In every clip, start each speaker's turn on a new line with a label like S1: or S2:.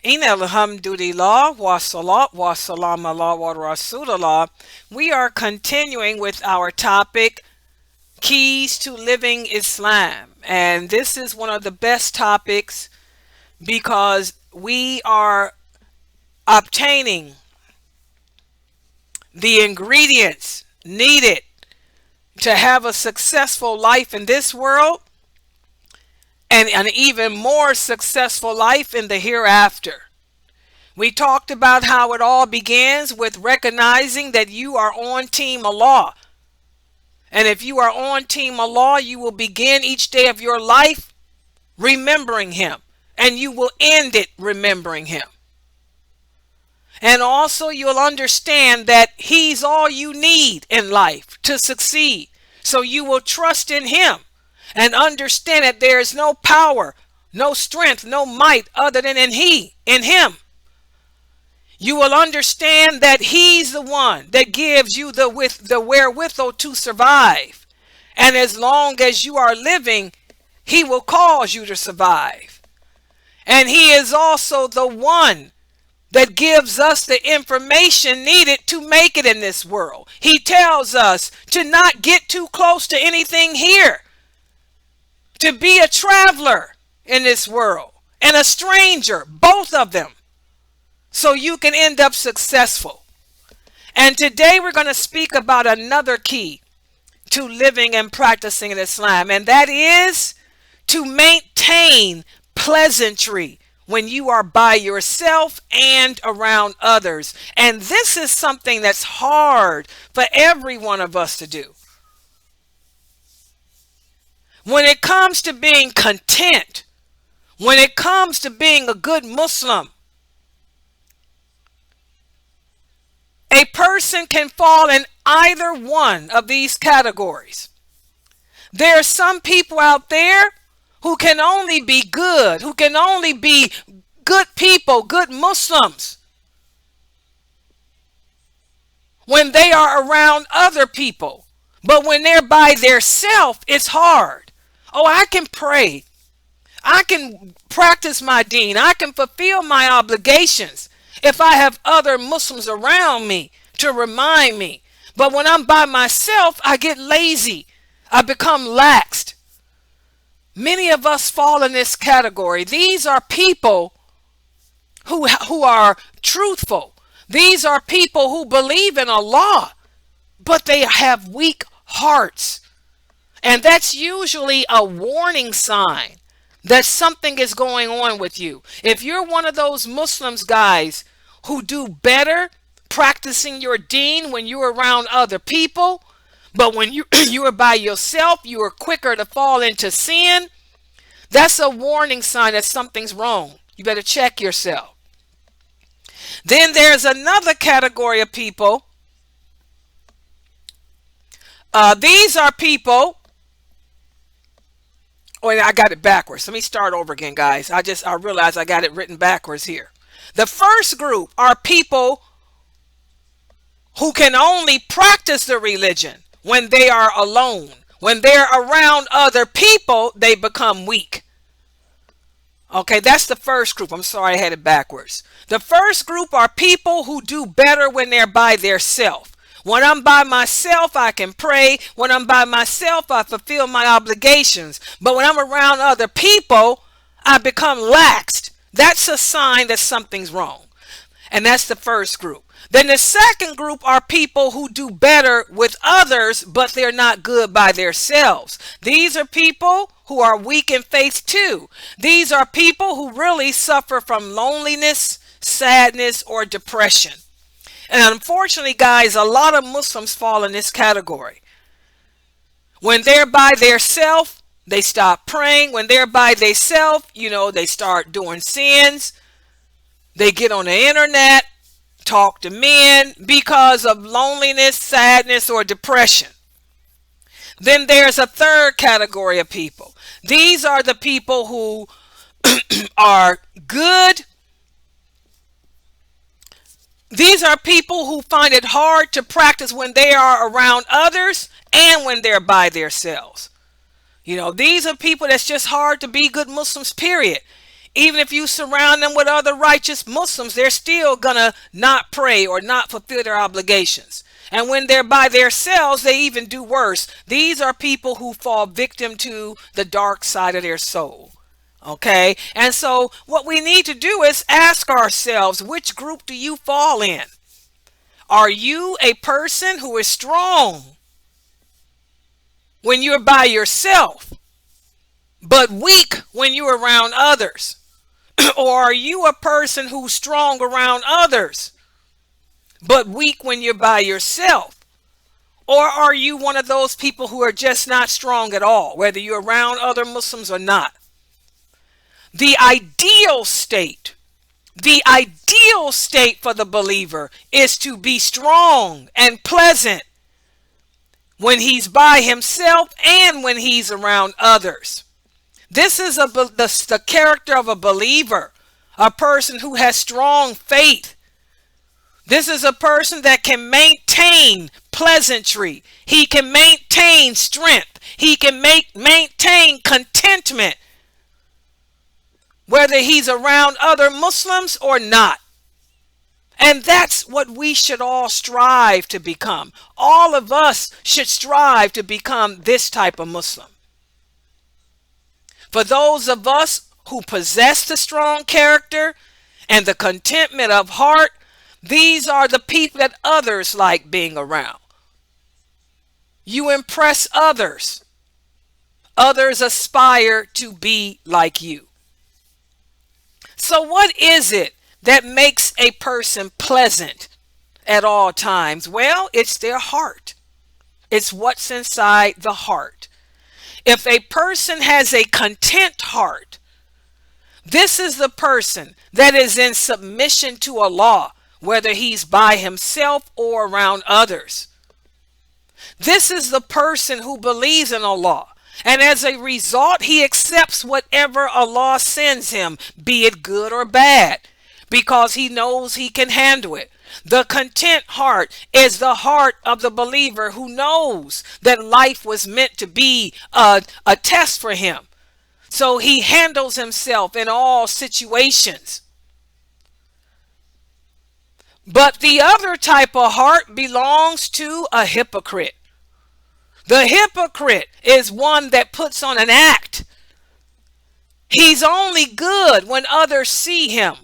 S1: In alhamdulillah wa salat wa salam ala wa rasulullah. We are continuing with our topic, Keys to Living Islam. And this is one of the best topics because we are obtaining the ingredients needed to have a successful life in this world and an even more successful life in the hereafter. We talked about how it all begins with recognizing that you are on Team Allah. And if you are on Team Allah, you will begin each day of your life remembering Him. And you will end it remembering Him. And also you'll understand that He's all you need in life to succeed. So you will trust in Him and understand that there is no power, no strength, no might other than in Him. You will understand that He's the one that gives you the wherewithal to survive. And as long as you are living, He will cause you to survive. And He is also the one that gives us the information needed to make it in this world. He tells us to not get too close to anything here, to be a traveler in this world and a stranger, both of them, so you can end up successful. And today we're going to speak about another key to living and practicing in Islam, and that is to maintain pleasantry when you are by yourself and around others. And this is something that's hard for every one of us to do. When it comes to being content, when it comes to being a good Muslim, a person can fall in either one of these categories. There are some people out there who can only be good, who can only be good people, good Muslims, when they are around other people. But when they're by themselves, it's hard. Oh, I can pray. I can practice my deen. I can fulfill my obligations if I have other Muslims around me to remind me. But when I'm by myself, I get lazy. I become laxed. Many of us fall in this category. These are people who are truthful. These are people who believe in Allah, but they have weak hearts. And that's usually a warning sign that something is going on with you. If you're one of those Muslims, guys, who do better practicing your deen when you're around other people, but when you are by yourself, you are quicker to fall into sin, that's a warning sign that something's wrong. You better check yourself. Then there's another category of people. These are people. Oh, I got it backwards. Let me start over again, guys. I realized I got it written backwards here. The first group are people who can only practice the religion when they are alone. When they're around other people, they become weak. Okay, that's the first group. I'm sorry I had it backwards. The first group are people who do better when they're by themselves. When I'm by myself, I can pray. When I'm by myself, I fulfill my obligations. But when I'm around other people, I become laxed. That's a sign that something's wrong. And that's the first group. Then the second group are people who do better with others, but they're not good by themselves. These are people who are weak in faith too. These are people who really suffer from loneliness, sadness, or depression. And unfortunately, guys, a lot of Muslims fall in this category. When they're by themselves, they stop praying. When they're by themselves, they start doing sins. They get on the internet, talk to men because of loneliness, sadness, or depression. Then there's a third category of people. These are the people who are good. These are people who find it hard to practice when they are around others and when they're by themselves. These are people that's just hard to be good Muslims, period. Even if you surround them with other righteous Muslims, they're still gonna not pray or not fulfill their obligations. And when they're by themselves, they even do worse. These are people who fall victim to the dark side of their soul. Okay? And so what we need to do is ask ourselves, which group do you fall in? Are you a person who is strong when you're by yourself, but weak when you're around others? Or are you a person who's strong around others, but weak when you're by yourself? Or are you one of those people who are just not strong at all, whether you're around other Muslims or not? The ideal state for the believer is to be strong and pleasant when he's by himself and when he's around others. This is the character of a believer, a person who has strong faith. This is a person that can maintain pleasantry. He can maintain strength. He can maintain contentment, whether he's around other Muslims or not. And that's what we should all strive to become. All of us should strive to become this type of Muslim. For those of us who possess the strong character and the contentment of heart, these are the people that others like being around. You impress others. Others aspire to be like you. So what is it that makes a person pleasant at all times? Well, it's their heart. It's what's inside the heart. If a person has a content heart, this is the person that is in submission to Allah, whether he's by himself or around others. This is the person who believes in Allah, and as a result, he accepts whatever Allah sends him, be it good or bad, because he knows he can handle it. The content heart is the heart of the believer who knows that life was meant to be a test for him. So he handles himself in all situations. But the other type of heart belongs to a hypocrite. The hypocrite is one that puts on an act. He's only good when others see him.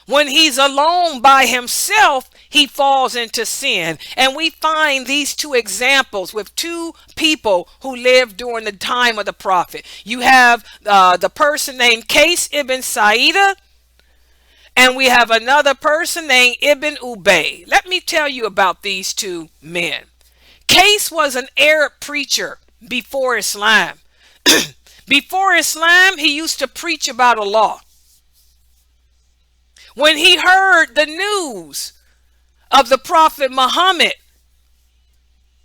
S1: When he's alone by himself, he falls into sin. And we find these two examples with two people who lived during the time of the Prophet. You have the person named Qais ibn Sa'idah, and we have another person named Ibn Ubay. Let me tell you about these two men. Qais was an Arab preacher before Islam. Before Islam, he used to preach about Allah. When he heard the news of the Prophet Muhammad,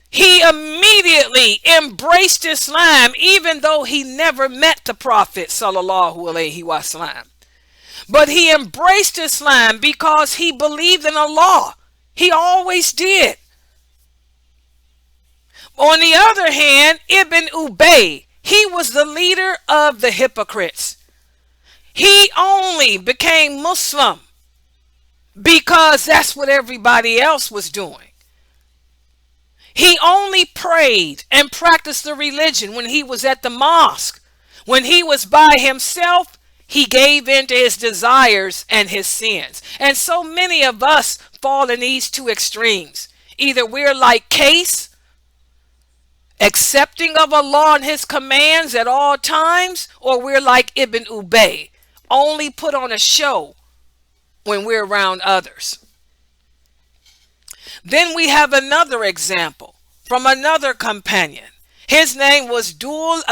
S1: he immediately embraced Islam, even though he never met the Prophet sallallahu alaihi wasallam. But he embraced Islam because he believed in Allah. He always did. On the other hand, Ibn Ubay, he was the leader of the hypocrites. He only became Muslim because that's what everybody else was doing. He only prayed and practiced the religion when he was at the mosque. When he was by himself, he gave in to his desires and his sins. And so many of us fall in these two extremes. Either we're like Qais, accepting of Allah and his commands at all times, or we're like Ibn Ubay, only put on a show when we're around others. Then we have another example from another companion. His name was Dhul-Bijadain.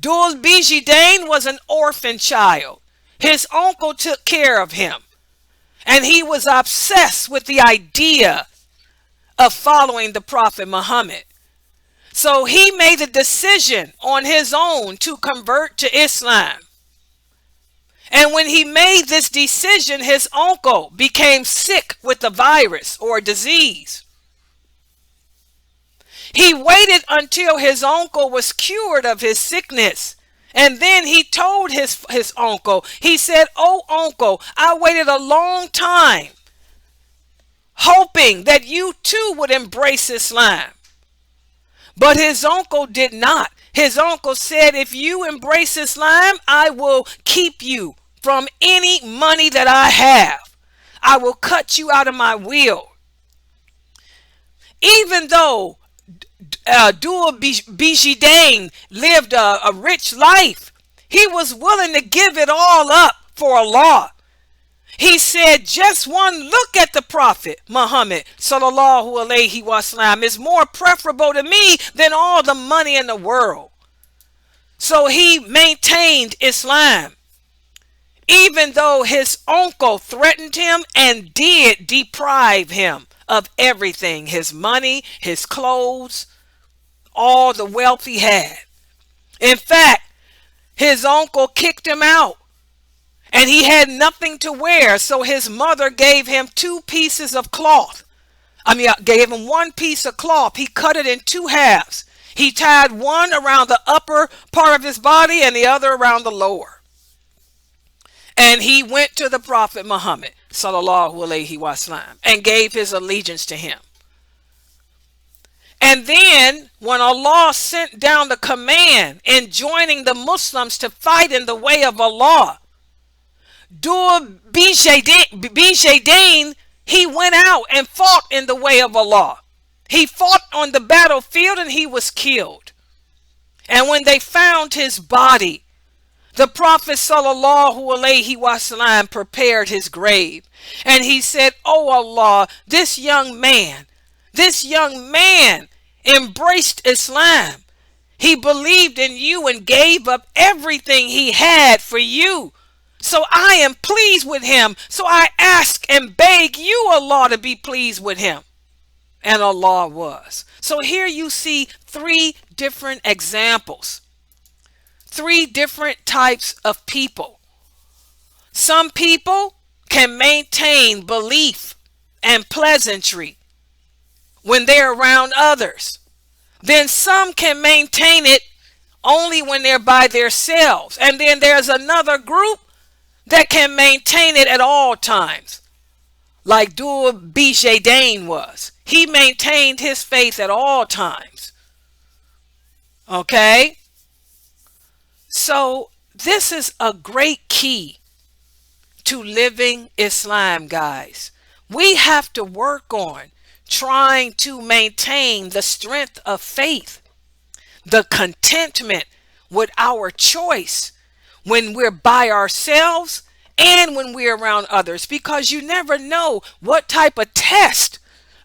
S1: Dhul-Bijadain was an orphan child. His uncle took care of him, and he was obsessed with the idea of following the Prophet Muhammad. So he made a decision on his own to convert to Islam. And when he made this decision, his uncle became sick with a virus or disease. He waited until his uncle was cured of his sickness, And then he told his uncle, he said, "Oh, uncle, I waited a long time hoping that you too would embrace Islam." But his uncle did not. His uncle said, "If you embrace Islam, I will keep you from any money that I have. I will cut you out of my will." Even though Dhul-Bijadain lived a rich life, he was willing to give it all up for Allah. He said, "Just one look at the Prophet Muhammad sallallahu alaihi wasallam is more preferable to me than all the money in the world." So he maintained Islam, even though his uncle threatened him and did deprive him of everything, his money, his clothes, all the wealth he had. In fact, his uncle kicked him out. And he had nothing to wear, so his mother gave him two pieces of cloth. Gave him one piece of cloth. He cut it in two halves. He tied one around the upper part of his body and the other around the lower. And he went to the Prophet Muhammad sallallahu alaihi wasallam and gave his allegiance to him. And then when Allah sent down the command enjoining the Muslims to fight in the way of Allah, Dhul-Bijadain, he went out and fought in the way of Allah. He fought on the battlefield and he was killed. And when they found his body, the Prophet sallallahu alaihi wasallam prepared his grave. And he said, "Oh Allah, this young man embraced Islam. He believed in you and gave up everything he had for you. So I am pleased with him. So I ask and beg you, Allah, to be pleased with him." And Allah was. So here you see three different examples. Three different types of people. Some people can maintain belief and pleasantry when they're around others. Then some can maintain it only when they're by themselves. And then there's another group that can maintain it at all times, like Dhul-Bijadain was. He maintained his faith at all times. Okay? So this is a great key to living Islam, guys. We have to work on trying to maintain the strength of faith, the contentment with our choice when we're by ourselves and when we're around others, because you never know what type of test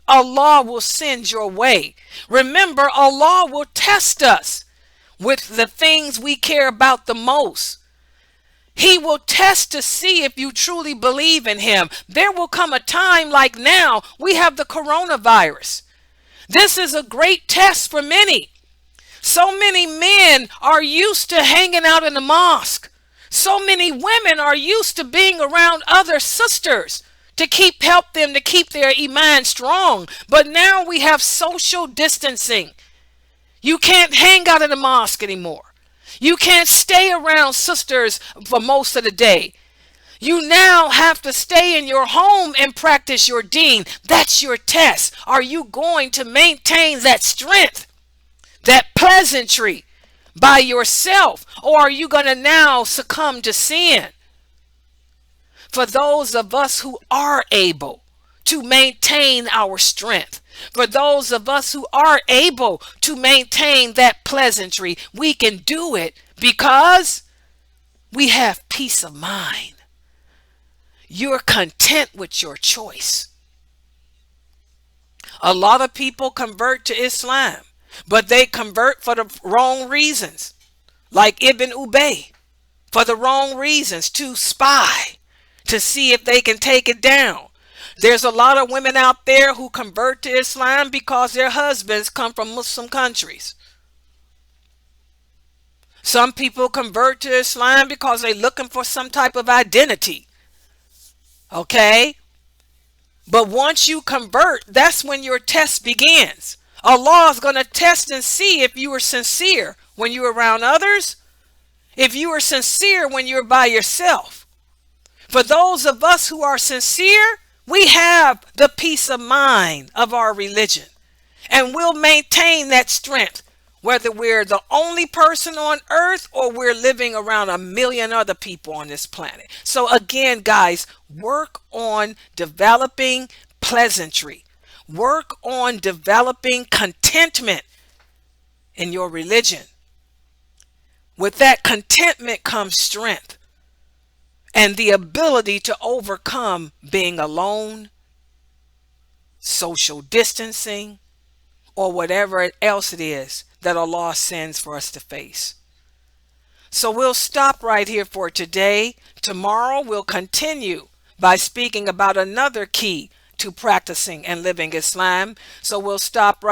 S1: Allah will send your way. Remember, Allah will test us with the things we care about the most. He will test to see if you truly believe in him. There will come a time like now, we have the coronavirus. This is a great test for many. So many men are used to hanging out in the mosque. So many women are used to being around other sisters to help them to keep their iman strong. But now we have social distancing. You can't hang out in the mosque anymore. You can't stay around sisters for most of the day. You now have to stay in your home and practice your deen. That's your test. Are you going to maintain that strength, that pleasantry by yourself, or are you going to now succumb to sin? For those of us who are able to maintain our strength, for those of us who are able to maintain that pleasantry, we can do it because we have peace of mind. You're content with your choice. A lot of people convert to Islam, but they convert for the wrong reasons. Like Ibn Ubay, for the wrong reasons, to spy, to see if they can take it down. There's a lot of women out there who convert to Islam because their husbands come from Muslim countries. Some people convert to Islam because they're looking for some type of identity. Okay? But once you convert, that's when your test begins. Allah is going to test and see if you are sincere when you're around others If you are sincere when you're by yourself. For those of us who are sincere, we have the peace of mind of our religion. And we'll maintain that strength, whether we're the only person on earth or we're living around a million other people on this planet. So again, guys, work on developing pleasantry. Work on developing contentment in your religion. With that contentment comes strength and the ability to overcome being alone, social distancing, or whatever else it is that Allah sends for us to face. So we'll stop right here for today. Tomorrow we'll continue by speaking about another key to practicing and living Islam. So we'll stop right